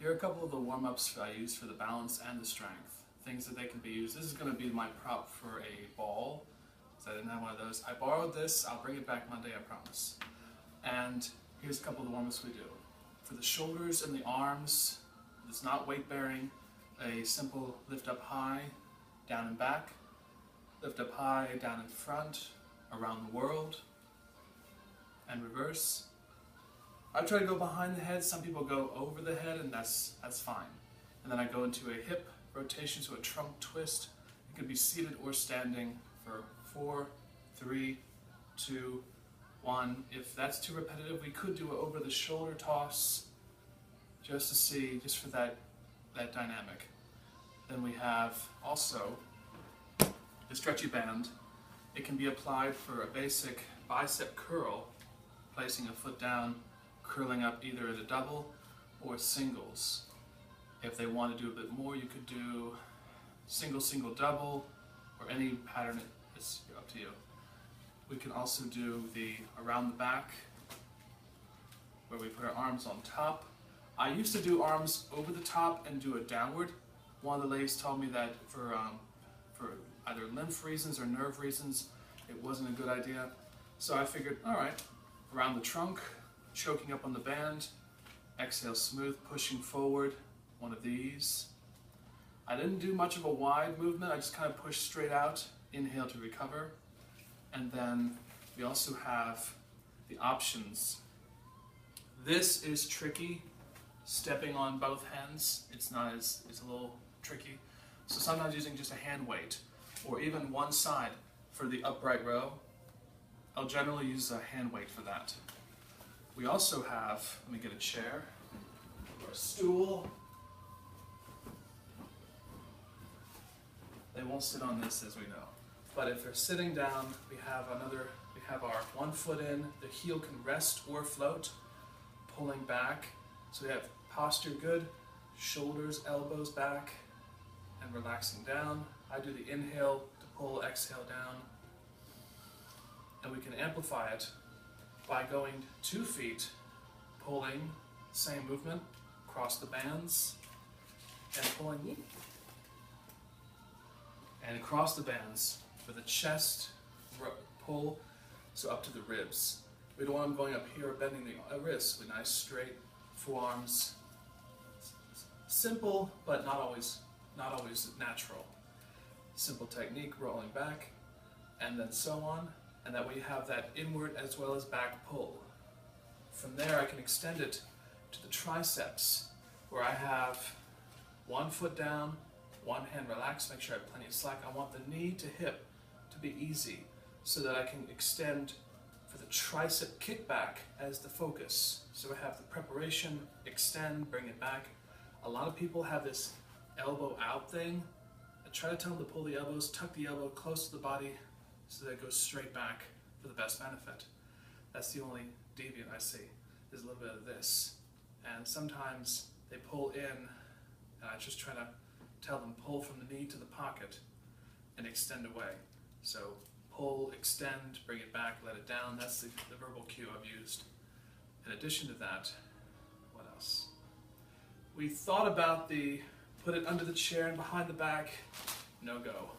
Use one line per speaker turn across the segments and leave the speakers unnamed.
Here are a couple of the warm-ups I use for the balance and the strength. Things that they can be used. This is going to be my prop for a ball, because I didn't have one of those. I borrowed this. I'll bring it back Monday, I promise. And here's a couple of the warm-ups we do. For the shoulders and the arms, it's not weight-bearing. A simple lift up high, down and back. Lift up high, down in front, around the world, and reverse. I try to go behind the head. Some people go over the head, and that's fine. And then I go into a hip rotation, so a trunk twist. It could be seated or standing for 4, 3, 2, 1. If that's too repetitive, we could do an over the shoulder toss, just to see, just for that dynamic. Then we have also the stretchy band. It can be applied for a basic bicep curl, placing a foot down, curling up either at a double or singles. If they want to do a bit more, you could do single, single, double, or any pattern. It's up to you. We can also do the around the back, where we put our arms on top. I used to do arms over the top and do a downward. One of the ladies told me that for either lymph reasons or nerve reasons, it wasn't a good idea. So I figured, all right, around the trunk, choking up on the band, exhale smooth, pushing forward, one of these. I didn't do much of a wide movement, I just kind of pushed straight out, inhale to recover. And then we also have the options. This is tricky, stepping on both hands. It's a little tricky. So sometimes using just a hand weight, or even one side for the upright row. I'll generally use a hand weight for that. We also have, let me get a chair or a stool. They won't sit on this, as we know. But if they're sitting down, we have our one foot in, the heel can rest or float, pulling back. So we have posture good, shoulders, elbows back, and relaxing down. I do the inhale to pull, exhale down. And we can amplify it by going 2 feet, pulling, same movement, across the bands, and pulling, and across the bands with a chest pull, so up to the ribs. We don't want them going up here or bending the wrists with nice straight forearms. Simple, but not always natural. Simple technique, rolling back, and then so on. And that way you have that inward as well as back pull. From there I can extend it to the triceps, where I have one foot down, one hand relaxed, make sure I have plenty of slack. I want the knee to hip to be easy, so that I can extend for the tricep kickback as the focus. So I have the preparation, extend, bring it back. A lot of people have this elbow out thing. I try to tell them to pull the elbows, tuck the elbow close to the body, so that it goes straight back for the best benefit. That's the only deviant I see. There's a little bit of this. And sometimes they pull in, and I just try to tell them pull from the knee to the pocket and extend away. So pull, extend, bring it back, let it down. That's the verbal cue I've used. In addition to that, what else? We thought about put it under the chair and behind the back, no go.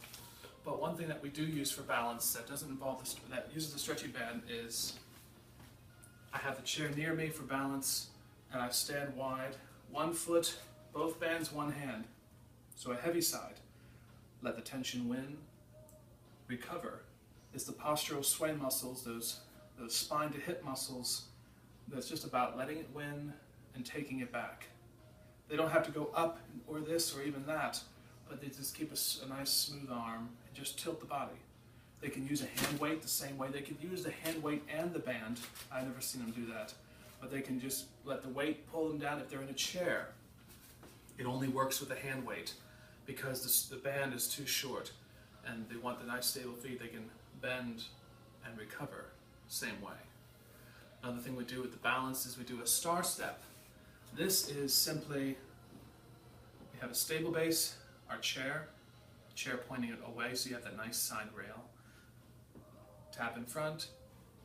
But one thing that we do use for balance that doesn't involve that uses the stretchy band is I have the chair near me for balance, and I stand wide, 1 foot, both bands, one hand. So a heavy side. Let the tension win. Recover. It's the postural sway muscles, those spine to hip muscles. That's just about letting it win and taking it back. They don't have to go up or this or even that, but they just keep a nice smooth arm and just tilt the body. They can use a hand weight the same way. They could use the hand weight and the band. I've never seen them do that. But they can just let the weight pull them down. If they're in a chair, it only works with the hand weight because the band is too short and they want the nice stable feet. They can bend and recover same way. Another thing we do with the balance is we do a star step. This is simply, we have a stable base, our chair pointing it away so you have that nice side rail. Tap in front,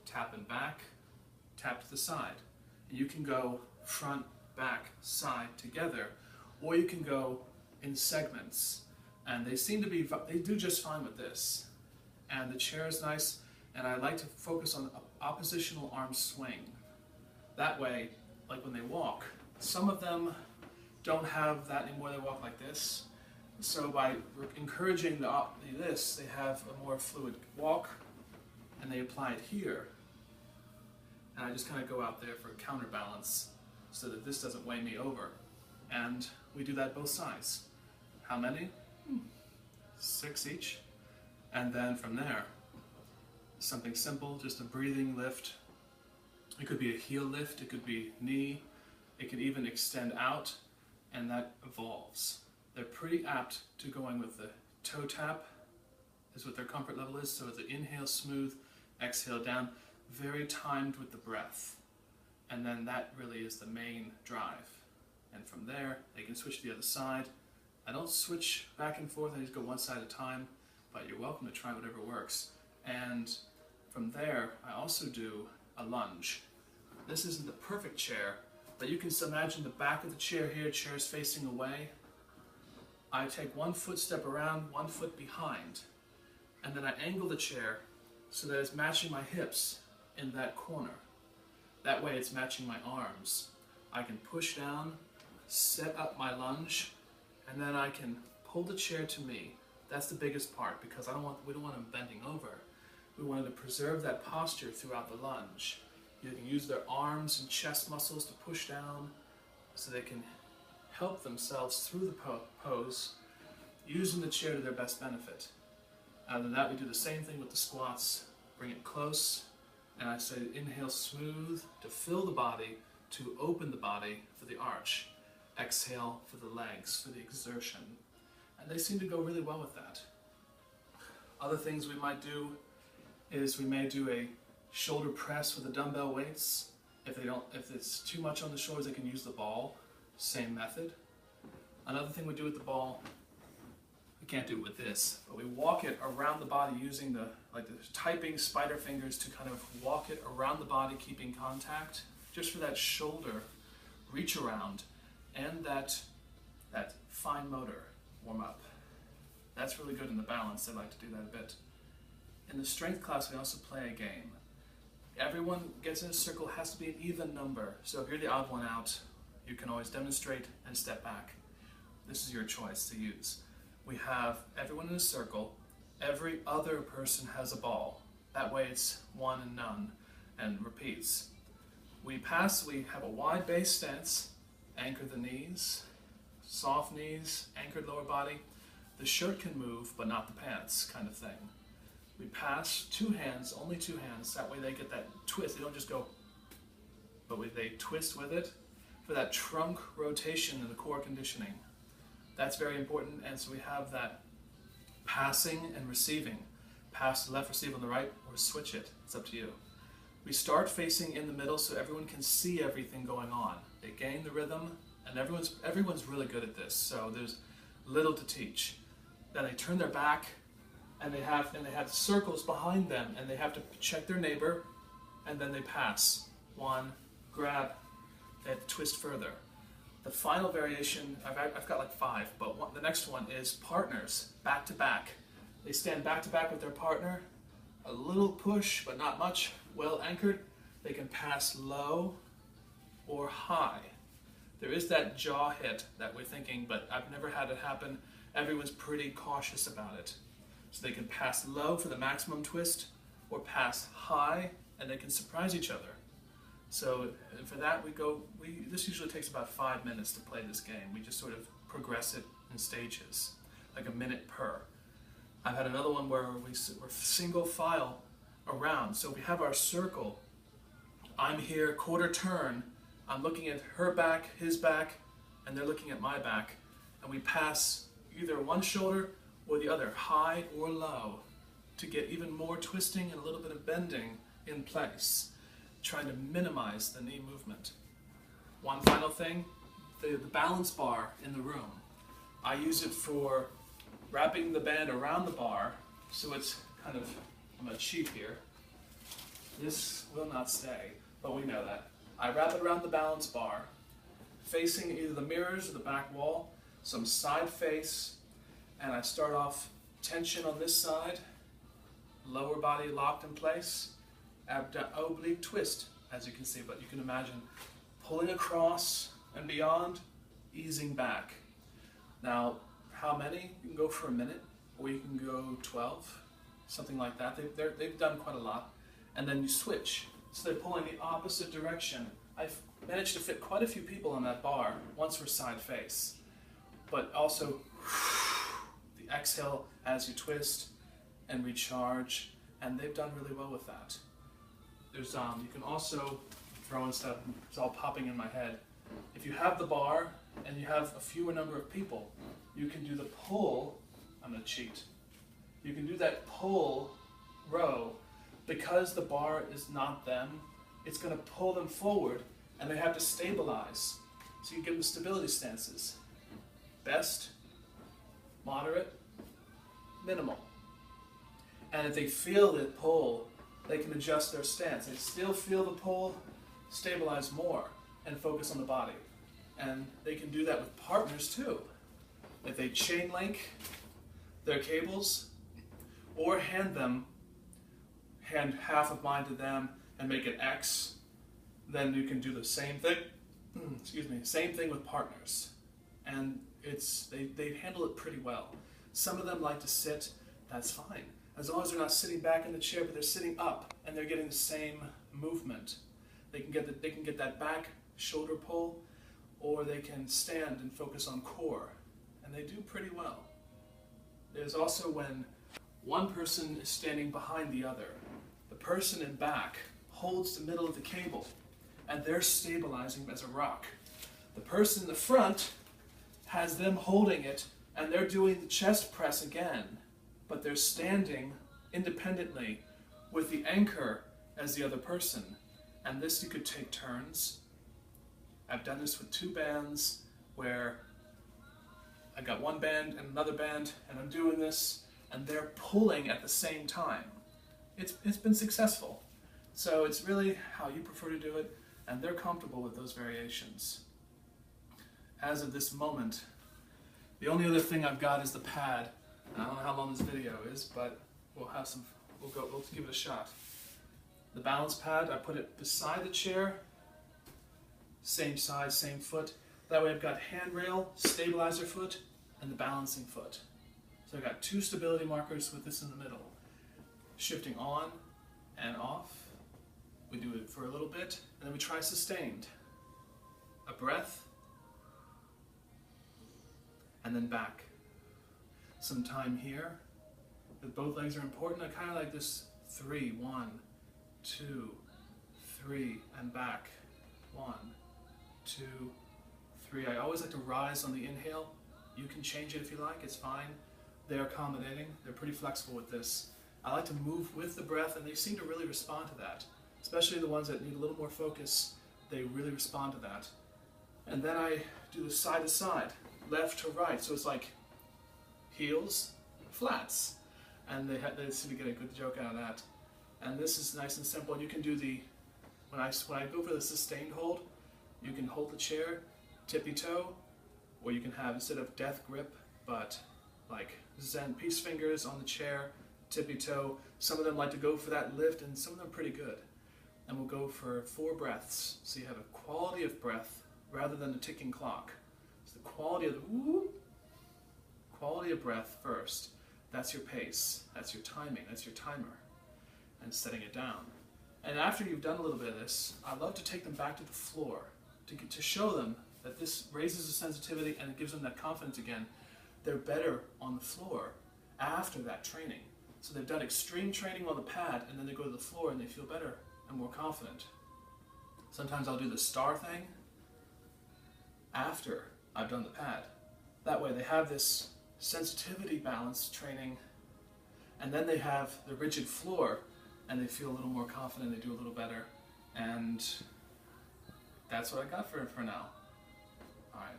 tap in back, tap to the side. And you can go front, back, side together, or you can go in segments. And they do just fine with this. And the chair is nice, and I like to focus on oppositional arm swing. That way, like when they walk, some of them don't have that anymore, they walk like this. So by encouraging this, they have a more fluid walk, and they apply it here. And I just kind of go out there for a counterbalance so that this doesn't weigh me over. And we do that both sides. How many? 6 each. And then from there, something simple, just a breathing lift. It could be a heel lift, it could be knee, it could even extend out, and that evolves. They're pretty apt to going with the toe tap, is what their comfort level is. So it's an inhale smooth, exhale down, very timed with the breath. And then that really is the main drive. And from there, they can switch to the other side. I don't switch back and forth, I just go one side at a time, but you're welcome to try whatever works. And from there, I also do a lunge. This isn't the perfect chair, but you can imagine the back of the chair here, chair is facing away. I take 1 foot step around, 1 foot behind, and then I angle the chair so that it's matching my hips in that corner. That way it's matching my arms. I can push down, set up my lunge, and then I can pull the chair to me. That's the biggest part, because we don't want them bending over. We want to preserve that posture throughout the lunge. You can use their arms and chest muscles to push down so they can help themselves through the pose, using the chair to their best benefit. Other than that, we do the same thing with the squats. Bring it close, and I say inhale smooth to fill the body, to open the body for the arch. Exhale for the legs, for the exertion. And they seem to go really well with that. Other things we might do is we may do a shoulder press with the dumbbell weights. If it's too much on the shoulders, they can use the ball. Same method. Another thing we do with the ball, we can't do it with this, but we walk it around the body using the typing spider fingers to kind of walk it around the body, keeping contact, just for that shoulder reach around and that fine motor warm up. That's really good in the balance. I like to do that a bit. In the strength class, we also play a game. Everyone gets in a circle, has to be an even number. So if you're the odd one out, you can always demonstrate and step back. This is your choice to use. We have everyone in a circle. Every other person has a ball. That way it's one and none, and repeats. We have a wide base stance, anchor the knees, soft knees, anchored lower body. The shirt can move, but not the pants, kind of thing. We pass 2 hands, only 2 hands, that way they get that twist. They don't just go, but they twist with it for that trunk rotation and the core conditioning. That's very important, and so we have that passing and receiving. Pass to the left, receive on the right, or switch it. It's up to you. We start facing in the middle so everyone can see everything going on. They gain the rhythm, and everyone's really good at this, so there's little to teach. Then they turn their back, and they have circles behind them, and they have to check their neighbor, and then they pass. 1, grab, they have to twist further. The final variation, I've got like 5, but the next one is partners, back to back. They stand back to back with their partner, a little push, but not much, well anchored. They can pass low or high. There is that jaw hit that we're thinking, but I've never had it happen. Everyone's pretty cautious about it. So they can pass low for the maximum twist, or pass high, and they can surprise each other. So for that, this usually takes about 5 minutes to play this game. We just sort of progress it in stages, like a minute per. I've had another one where we're single file around. So we have our circle. I'm here, quarter turn. I'm looking at her back, his back, and they're looking at my back. And we pass either one shoulder or the other, high or low, to get even more twisting and a little bit of bending in place, trying to minimize the knee movement. One final thing, the balance bar in the room. I use it for wrapping the band around the bar, so it's kind of, I'm going to cheat here. This will not stay, but we know that. I wrap it around the balance bar, facing either the mirrors or the back wall, some side face, and I start off tension on this side, lower body locked in place, oblique twist, as you can see, but you can imagine pulling across and beyond, easing back. Now, how many? You can go for a minute, or you can go 12, something like that. They've done quite a lot. And then you switch. So they're pulling the opposite direction. I've managed to fit quite a few people on that bar once we're side face. But also the exhale as you twist and recharge, and they've done really well with that. There's you can also throw in stuff, it's all popping in my head. If you have the bar and you have a fewer number of people, you can do the pull. I'm going to cheat. You can do that pull row. Because the bar is not them, it's going to pull them forward and they have to stabilize. So you give them stability stances. Best, moderate, minimal. And if they feel the pull, they can adjust their stance. They still feel the pull, stabilize more, and focus on the body. And they can do that with partners too. If they chain link their cables or hand half of mine to them and make it X, then you can do the same thing. Same thing with partners. And they handle it pretty well. Some of them like to sit, that's fine. As long as they're not sitting back in the chair, but they're sitting up and they're getting the same movement. They can get that back shoulder pull, or they can stand and focus on core. And they do pretty well. There's also when one person is standing behind the other. The person in back holds the middle of the cable and they're stabilizing as a rock. The person in the front has them holding it and they're doing the chest press again, but they're standing independently with the anchor as the other person. And this you could take turns. I've done this with 2 bands where I got one band and another band and I'm doing this and they're pulling at the same time. It's been successful. So it's really how you prefer to do it, and they're comfortable with those variations. As of this moment, the only other thing I've got is the pad. I don't know how long this video is, but we'll give it a shot. The balance pad, I put it beside the chair, same size, same foot. That way I've got handrail, stabilizer foot, and the balancing foot. So I've got 2 stability markers with this in the middle. Shifting on and off. We do it for a little bit, and then we try sustained. A breath, and then back. Some time here. If both legs are important, I kind of like this 3, 1, 2, 3, and back. 1, 2, 3. I always like to rise on the inhale. You can change it if you like, it's fine. They're accommodating, they're pretty flexible with this. I like to move with the breath, and they seem to really respond to that. Especially the ones that need a little more focus, they really respond to that. And then I do the side to side, left to right, so it's like heels, flats. And they seem to get a good joke out of that. And this is nice and simple. And you can do when I go for the sustained hold, you can hold the chair, tippy toe, or you can have, instead of death grip, but like Zen peace fingers on the chair, tippy toe. Some of them like to go for that lift, and some of them are pretty good. And we'll go for 4 breaths. So you have a quality of breath rather than the ticking clock. It's the quality of quality of breath first. That's your pace, that's your timing, that's your timer, and setting it down. And after you've done a little bit of this, I love to take them back to the floor to show them that this raises the sensitivity and it gives them that confidence again. They're better on the floor after that training. So they've done extreme training on the pad, and then they go to the floor and they feel better and more confident. Sometimes I'll do the star thing after I've done the pad. That way they have this sensitivity balance training, and then they have the rigid floor and they feel a little more confident, they do a little better, and that's what I got for now. Alright.